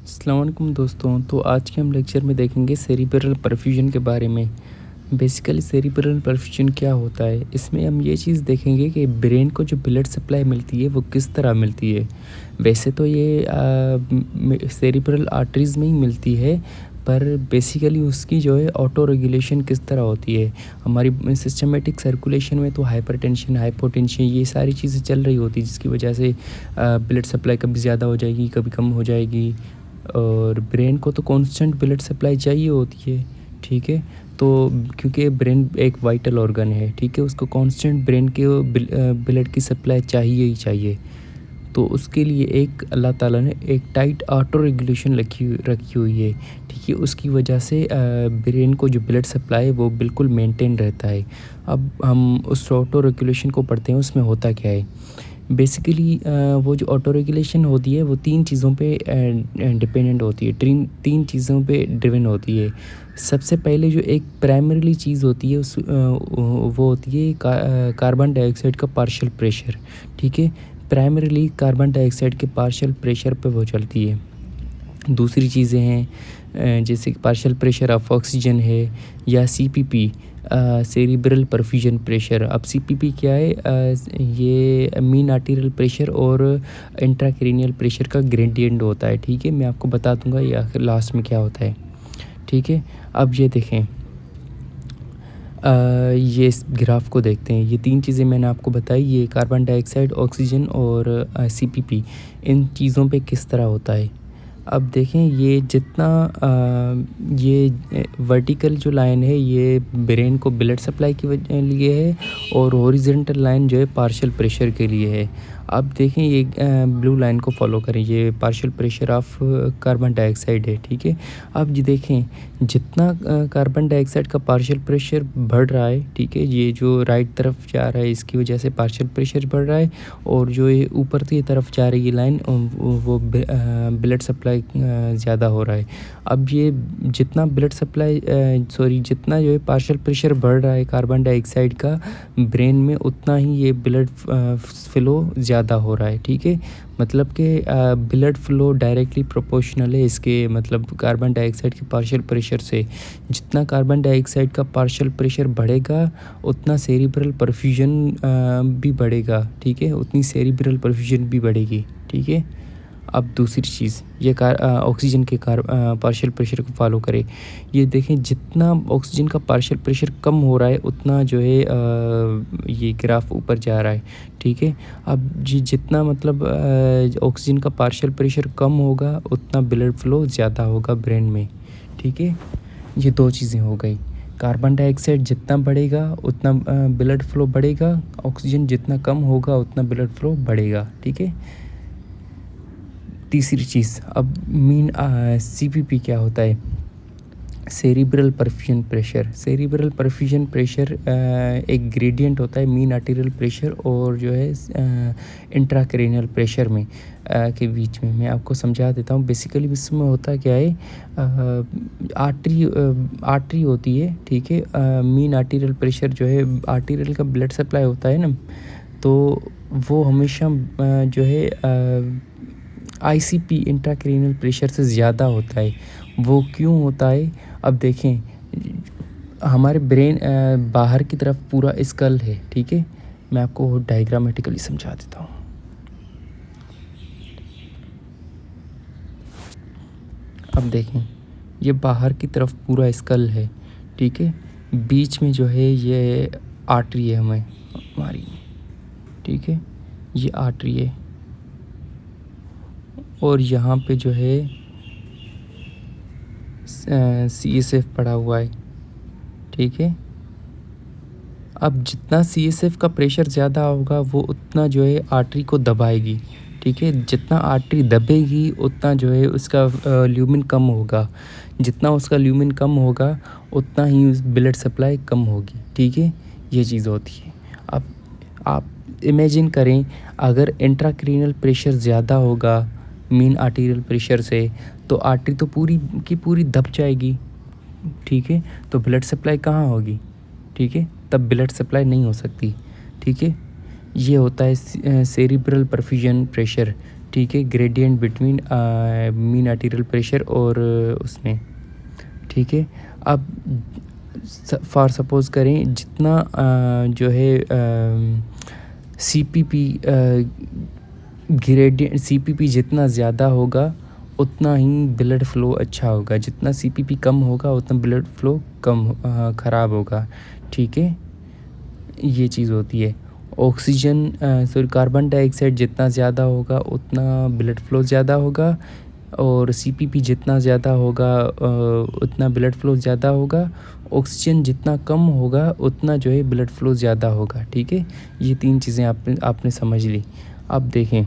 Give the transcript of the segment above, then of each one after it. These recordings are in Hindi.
अस्सलाम वालेकुम दोस्तों। तो आज के हम लेक्चर में देखेंगे सेरिब्रल परफ्यूजन के बारे में। बेसिकली सेरिब्रल परफ्यूजन क्या होता है, इसमें हम ये चीज़ देखेंगे कि ब्रेन को जो ब्लड सप्लाई मिलती है वो किस तरह मिलती है। वैसे तो ये सेरिब्रल आर्टरीज़ में ही मिलती है, पर बेसिकली उसकी जो है ऑटो रेगुलेशन किस तरह होती है। हमारी सिस्टमेटिक सर्कुलेशन में तो हाइपरटेंशन, हाइपोटेंशन ये सारी चीज़ें चल रही होती है, जिसकी वजह से ब्लड सप्लाई कभी ज़्यादा हो जाएगी, कभी कम हो जाएगी। और ब्रेन को तो कांस्टेंट ब्लड सप्लाई चाहिए होती है, ठीक है। तो क्योंकि ब्रेन एक वाइटल ऑर्गन है, ठीक है, उसको कांस्टेंट ब्रेन के ब्लड की सप्लाई चाहिए ही चाहिए। तो उसके लिए एक अल्लाह ताला ने एक टाइट ऑटो रेगुलेशन रखी हुई है, ठीक है। उसकी वजह से ब्रेन को जो ब्लड सप्लाई है वो बिल्कुल मेंटेन रहता है। अब हम उस ऑटो रेगुलेशन को पढ़ते हैं, उसमें होता क्या है। बेसिकली वो जो ऑटो रेगुलेशन होती है वो तीन चीज़ों पे डिपेंडेंट होती है, तीन चीज़ों पे ड्रिवन होती है। सबसे पहले जो एक प्राइमरीली चीज़ होती है वो होती है कार्बन डाइऑक्साइड का पार्शियल प्रेशर, ठीक है। प्राइमरीली कार्बन डाइऑक्साइड के पार्शियल प्रेशर पे वो चलती है। दूसरी चीज़ें हैं जैसे कि पार्शियल प्रेशर ऑफ ऑक्सीजन है, या सीपीपी सेरिब्रल परफ्यूजन प्रेशर। अब सीपीपी क्या है, ये मीन आर्टीरियल प्रेशर और इंट्राक्रैनियल प्रेशर का ग्रेडियंट होता है, ठीक है। मैं आपको बता दूंगा ये आखिर लास्ट में क्या होता है, ठीक है। अब ये देखें, ये इस ग्राफ को देखते हैं। ये तीन चीज़ें मैंने आपको बताई, ये कार्बन डाइऑक्साइड, ऑक्सीजन और सीपीपी, इन चीज़ों पे किस तरह होता है। अब देखें, ये जितना ये वर्टिकल जो लाइन है ये ब्रेन को ब्लड सप्लाई के लिए है, और हॉरिजॉन्टल लाइन जो है पार्शियल प्रेशर के लिए है। अब देखें, ये ब्लू लाइन को फॉलो करें, ये partial pressure of carbon dioxide है, ठीक है। अब ये देखें, जितना कार्बन डाइऑक्साइड का पार्शियल प्रेशर बढ़ रहा है, ठीक है, ये जो राइट तरफ जा रहा है इसकी वजह से पार्शियल प्रेशर बढ़ रहा है, और जो ये ऊपर की तरफ जा रही है लाइन वो ब्लड सप्लाई ज़्यादा हो रहा है। अब ये जितना ब्लड सप्लाई जितना जो है पार्शियल प्रेशर बढ़ रहा है कार्बन डाइऑक्साइड का ब्रेन में, उतना ही ये ब्लड फ्लो ज़्यादा हो रहा है, ठीक है। मतलब कि ब्लड फ्लो डायरेक्टली प्रोपोर्शनल है इसके, मतलब कार्बन डाइऑक्साइड के पार्शियल प्रेशर से। जितना कार्बन डाइऑक्साइड का पार्शियल प्रेशर बढ़ेगा उतना सेरिब्रल परफ्यूजन भी बढ़ेगा, ठीक है, उतनी सेरिब्रल परफ्यूजन भी बढ़ेगी, ठीक है। अब दूसरी चीज़, ये ऑक्सीजन के पार्शियल प्रेशर को फॉलो करें। ये देखें, जितना ऑक्सीजन का पार्शियल प्रेशर कम हो रहा है उतना जो है ये ग्राफ ऊपर जा रहा है, ठीक है। अब जितना मतलब ऑक्सीजन का पार्शियल प्रेशर कम होगा उतना ब्लड फ्लो ज़्यादा होगा ब्रेन में, ठीक है। ये दो चीज़ें हो गई, कार्बन डाइऑक्साइड जितना बढ़ेगा उतना ब्लड फ्लो बढ़ेगा, ऑक्सीजन जितना कम होगा उतना ब्लड फ्लो बढ़ेगा, ठीक है। तीसरी चीज़, अब मीन सीपीपी क्या होता है, cerebral perfusion pressure. Cerebral perfusion pressure एक ग्रेडियंट होता है मीन आर्टीरियल प्रेशर और जो है इंट्राक्रैनियल प्रेशर में के बीच में। मैं आपको समझा देता हूँ। बेसिकली इसमें होता क्या है, आर्टरी होती है, ठीक है। मीन आर्टीरियल प्रेशर जो है, आर्टीरियल का ब्लड सप्लाई होता है ना, तो वो हमेशा जो है आईसीपी इंट्राक्रैनियल प्रेशर से ज़्यादा होता है। वो क्यों होता है, अब देखें, हमारे ब्रेन बाहर की तरफ पूरा स्कल है, ठीक है। मैं आपको डायग्रामेटिकली समझा देता हूँ। अब देखें, ये बाहर की तरफ पूरा स्कल है, ठीक है। बीच में जो है ये आर्टरी है हमारी, ठीक है, ये आर्टरी है, और यहाँ पे जो है CSF पड़ा हुआ है, ठीक है। अब जितना CSF का प्रेशर ज़्यादा होगा वो उतना जो है आर्टरी को दबाएगी, ठीक है। जितना आर्टरी दबेगी उतना जो है उसका ल्यूमिन कम होगा, जितना उसका ल्यूमिन कम होगा उतना ही उस ब्लड सप्लाई कम होगी, ठीक है। ये चीज़ होती है। अब आप इमेजिन करें, अगर इंट्राक्रैनियल प्रेशर ज़्यादा होगा मीन आर्टीरियल प्रेशर से, तो आर्टरी तो पूरी की पूरी दब जाएगी, ठीक है। तो ब्लड सप्लाई कहाँ होगी, ठीक है, तब ब्लड सप्लाई नहीं हो सकती, ठीक है। ये होता है सेरिब्रल परफ्यूजन प्रेशर, ठीक है, gradient between mean arterial pressure और उसमें, ठीक है। अब फॉर सपोज़ करें जितना जो है सीपीपी ग्रेडियंट सीपीपी जितना ज़्यादा होगा उतना ही ब्लड फ़्लो अच्छा होगा, जितना सीपीपी कम होगा उतना ब्लड फ़्लो कम ख़राब होगा, ठीक है। ये चीज़ होती है। ऑक्सीजन सॉरी कार्बन डाइऑक्साइड जितना ज़्यादा होगा उतना ब्लड फ़्लो ज़्यादा होगा, और सीपीपी जितना ज़्यादा होगा उतना ब्लड फ़्लो ज़्यादा होगा। ऑक्सीजन जितना कम होगा उतना जो है ब्लड फ़्लो ज़्यादा होगा, ठीक है। ये 3 चीज़ें आपने समझ ली। अब देखें,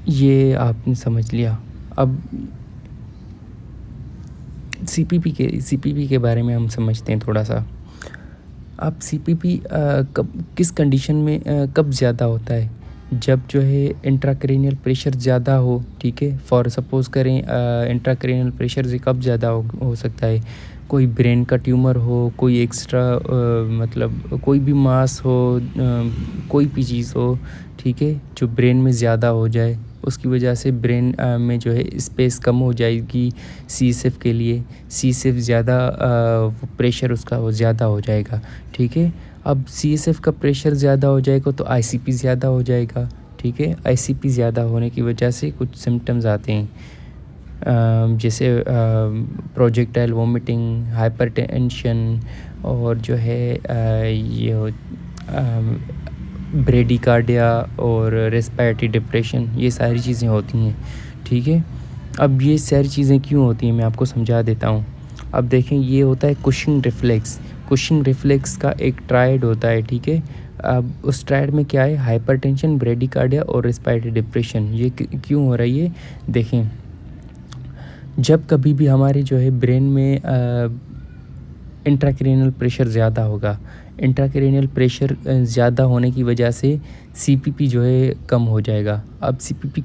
ये आपने समझ लिया। अब सीपीपी के बारे में हम समझते हैं थोड़ा-सा। अब सीपीपी कब किस कंडीशन में कब ज़्यादा होता है? जब जो है इंट्राक्रैनियल प्रेशर ज़्यादा हो, ठीक है। फॉर सपोज़ करें इंट्राक्रैनियल प्रेशर से कब ज़्यादा हो सकता है? कोई ब्रेन का ट्यूमर हो, कोई एक्स्ट्रा मतलब कोई भी मास हो, कोई भी चीज़ हो, ठीक है, जो ब्रेन में ज़्यादा हो जाए, उसकी वजह से ब्रेन में जो है स्पेस कम हो जाएगी सीएसएफ के लिए। सीएसएफ ज़्यादा प्रेशर उसका वो ज़्यादा हो जाएगा, ठीक है। अब सीएसएफ का प्रेशर ज़्यादा हो जाएगा तो आईसीपी ज़्यादा हो जाएगा, ठीक है। आईसीपी ज़्यादा होने की वजह से कुछ सिम्पटम्स आते हैं, जैसे प्रोजेक्टाइल वोमिटिंग, हाइपरटेंशन, और जो है ये ब्रेडिकार्डिया और रेस्पिरेटरी डिप्रेशन, ये सारी चीज़ें होती हैं, ठीक है। अब ये सारी चीज़ें क्यों होती हैं मैं आपको समझा देता हूँ। अब देखें, ये होता है कुशिंग रिफ्लेक्स। कुशिंग रिफ्लेक्स का एक ट्रायड होता है, ठीक है। अब उस ट्रायड में क्या है? हाइपरटेंशन, ब्रेडिकार्डिया और रेस्पिरेटरी डिप्रेशन। ये क्यों हो रही है? देखें, जब कभी भी हमारे जो है ब्रेन में इंट्राक्रैनियल प्रेशर ज़्यादा होगा, इंट्राक्रैनियल प्रेशर ज़्यादा होने की वजह से सीपीपी जो है कम हो जाएगा। अब सीपीपी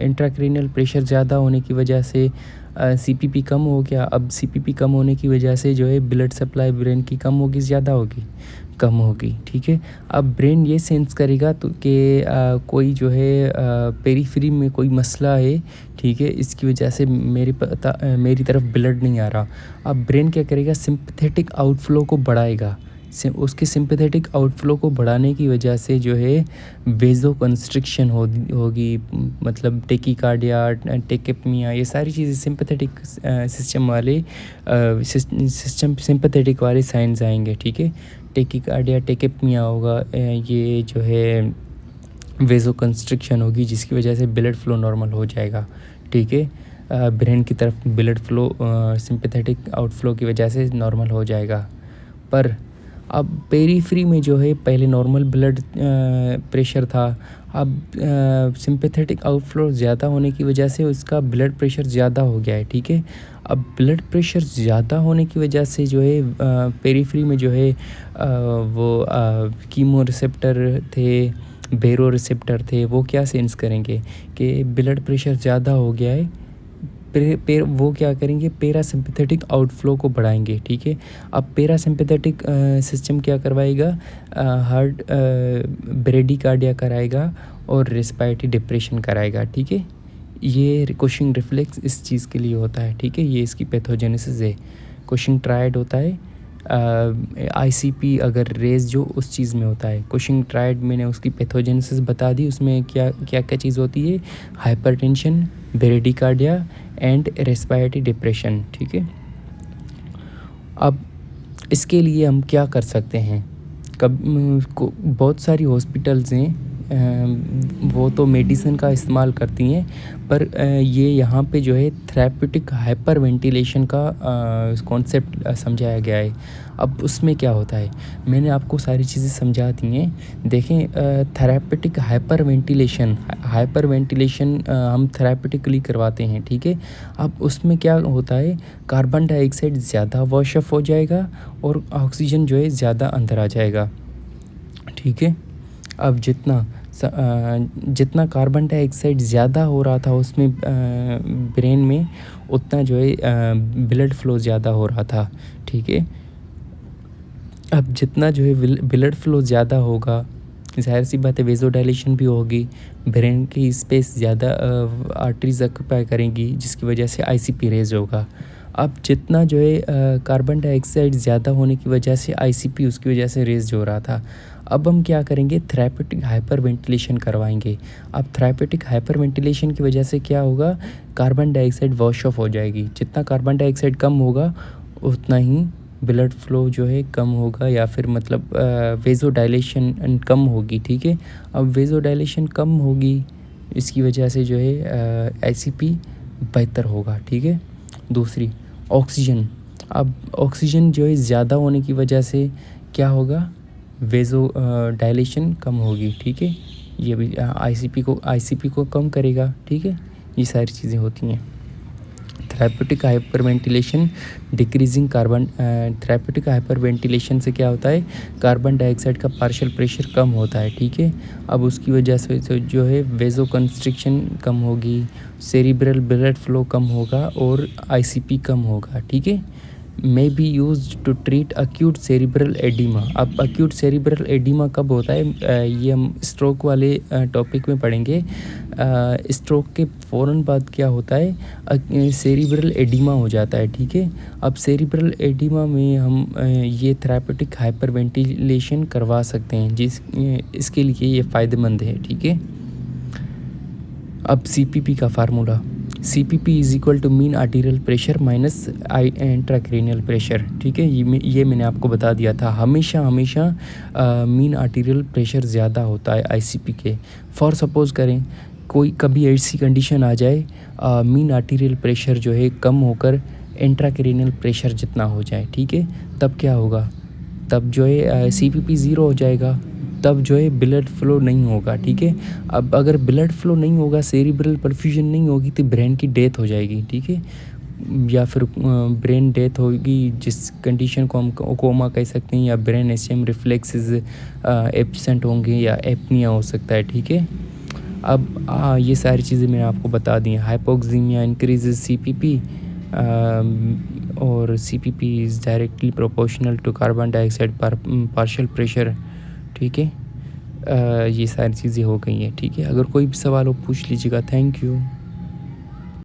इंट्राक्रैनियल प्रेशर ज़्यादा होने की वजह से सीपीपी कम हो गया। अब सीपीपी कम होने की वजह से जो है ब्लड सप्लाई ब्रेन की कम होगी, ज़्यादा होगी, कम होगी, ठीक है। अब ब्रेन ये सेंस करेगा तो कि कोई जो है पेरीफ्री में कोई मसला है, ठीक है, इसकी वजह से मेरी तरफ ब्लड नहीं आ रहा। अब ब्रेन क्या करेगा? सिंपैथेटिक आउटफ्लो को बढ़ाएगा। उसके सिंपैथेटिक आउटफ्लो को बढ़ाने की वजह से जो है वेज़ो कंस्ट्रिक्शन होगी, मतलब टेकीकार्डिया, टेकेपमिया, ये सारी चीज़ें सिंपैथेटिक सिस्टम वाले सिंपैथेटिक वाले साइंस आएंगे, ठीक है। टेकीकार्डिया, टेकेपमिया होगा, ये जो है वेज़ो कंस्ट्रिक्शन होगी, जिसकी वजह से ब्लड फ़्लो नॉर्मल हो जाएगा, ठीक है। ब्रेन की तरफ ब्लड फ़्लो सिंपैथेटिक आउटफ्लो की वजह से नॉर्मल हो जाएगा। पर अब पेरीफ्री में जो है पहले नॉर्मल ब्लड प्रेशर था, अब सिंपैथेटिक आउटफ्लो ज़्यादा होने की वजह से उसका ब्लड प्रेशर ज़्यादा हो गया है, ठीक है। अब ब्लड प्रेशर ज़्यादा होने की वजह से जो है पेरीफ्री में जो है वो कीमो रिसेप्टर थे, बेरो रिसेप्टर थे, वो क्या सेंस करेंगे कि ब्लड प्रेशर ज़्यादा हो गया है। वो क्या करेंगे? पैरासिम्पैथेटिक आउटफ्लो को बढ़ाएंगे, ठीक है। अब पैरासिम्पैथेटिक सिस्टम क्या करवाएगा? हार्ट ब्रेडिकार्डिया कराएगा और रेस्पिरेटरी डिप्रेशन कराएगा, ठीक है। ये कुशिंग रिफ्लेक्स इस चीज़ के लिए होता है, ठीक है। ये इसकी पैथोजेनेसिस है। कुशिंग ट्रायड होता है, आईसीपी अगर रेज जो उस चीज़ में होता है। कुशिंग ट्रायड मैंने उसकी पैथोजेनेसिस बता दी, उसमें क्या क्या क्या चीज़ होती है? Hypertension, bradycardia and respiratory depression, ठीक है। अब इसके लिए हम क्या कर सकते हैं? बहुत सारी हॉस्पिटल्स हैं, वो तो मेडिसिन का इस्तेमाल करती हैं, पर ये यहाँ पे जो है थेरेप्यूटिक हाइपर वेंटिलेशन का कॉन्सेप्ट समझाया गया है। अब उसमें क्या होता है, मैंने आपको सारी चीज़ें समझा दी हैं। देखें, थेरेप्यूटिक हाइपर वेंटिलेशन हम थेरेप्यूटिकली करवाते हैं, ठीक है। अब उसमें क्या होता है? कार्बन डाइऑक्साइड ज़्यादा वॉश ऑफ हो जाएगा और ऑक्सीजन जो है ज़्यादा अंदर आ जाएगा, ठीक है। अब जितना कार्बन डाइऑक्साइड ज़्यादा हो रहा था उसमें ब्रेन में, उतना जो है ब्लड फ़्लो ज़्यादा हो रहा था, ठीक है। अब जितना जो है ब्लड फ्लो ज़्यादा होगा, ज़ाहिर सी बात है वेज़ोडाइलेशन भी होगी, ब्रेन की स्पेस ज़्यादा आर्टरीज़ ऑक्यूपाई करेंगी, जिसकी वजह से आईसीपी रेज़ होगा। अब जितना जो है कार्बन डाइऑक्साइड ज़्यादा होने की वजह से आईसीपी उसकी वजह से रेज़ हो रहा था। अब हम क्या करेंगे, थेरेपेटिक हाइपर वेंटिलेशन करवाएंगे। अब थेरेपेटिक हाइपर वेंटिलेशन की वजह से क्या होगा, कार्बन डाइऑक्साइड वॉश ऑफ हो जाएगी। जितना कार्बन डाइऑक्साइड कम होगा उतना ही ब्लड फ्लो जो है कम होगा, या फिर मतलब वेज़ोडाइलेशन कम होगी, ठीक है। अब वेज़ोडाइलेशन कम होगी, इसकी वजह से जो है आईसीपी बेहतर होगा, ठीक है। दूसरी ऑक्सीजन। अब ऑक्सीजन जो है ज़्यादा होने की वजह से क्या होगा, डायलेशन कम होगी, ठीक है। ये भी आईसीपी को कम करेगा, ठीक है। ये सारी चीज़ें होती हैं। Therapeutic hyperventilation decreasing carbon, therapeutic hyperventilation से क्या होता है, कार्बन डाइऑक्साइड का पार्शियल प्रेशर कम होता है, ठीक है। अब उसकी वजह से जो है वेज़ो कंस्ट्रिक्शन कम होगी, सेरिब्रल ब्लड फ्लो कम होगा और आईसीपी कम होगा, ठीक है। May be use to treat acute cerebral oedema. अब अक्यूट सेरिब्रल एडिमा कब होता है, ये हम स्ट्रोक वाले टॉपिक में पढ़ेंगे। स्ट्रोक के फ़ौरन बाद क्या होता है, सेरिब्रल एडिमा हो जाता है, ठीक है। अब सेरिब्रल एडिमा में हम ये थेरेपेटिक हाइपरवेंटिलेशन करवा सकते हैं, इसके लिए ये फ़ायदेमंद है, ठीक है। अब सीपीपी का formula, CPP is equal to mean arterial pressure minus intracranial pressure, ठीक है। ये मैंने आपको बता दिया था। हमेशा मीन आर्टीरियल प्रेशर ज़्यादा होता है आईसीपी के। फॉर सपोज़ करें कोई कभी ऐसी कंडीशन आ जाए, मीन आर्टीरियल प्रेशर जो है कम होकर इंट्राक्रैनियल प्रेशर जितना हो जाए, ठीक है। तब क्या होगा, तब जो है सीपीपी ज़ीरो हो जाएगा, तब जो है ब्लड फ्लो नहीं होगा, ठीक है। अब अगर ब्लड फ्लो नहीं होगा, सेरिब्रल परफ्यूजन नहीं होगी, तो ब्रेन की डेथ हो जाएगी, ठीक है। या फिर ब्रेन डेथ होगी, जिस कंडीशन को हम कोमा कह सकते हैं, या ब्रेन एसएम रिफ्लेक्सेस एब्सेंट होंगे, या एपनिया हो सकता है, ठीक है। अब ये सारी चीज़ें मैंने आपको बता दी हैं। हाइपोक्सीमिया इंक्रीजेज सीपीपी, और CPP is directly proportional to carbon dioxide partial pressure, ठीक है। ये सारी चीज़ें हो गई हैं, ठीक है। अगर कोई भी सवाल हो पूछ लीजिएगा। Thank you.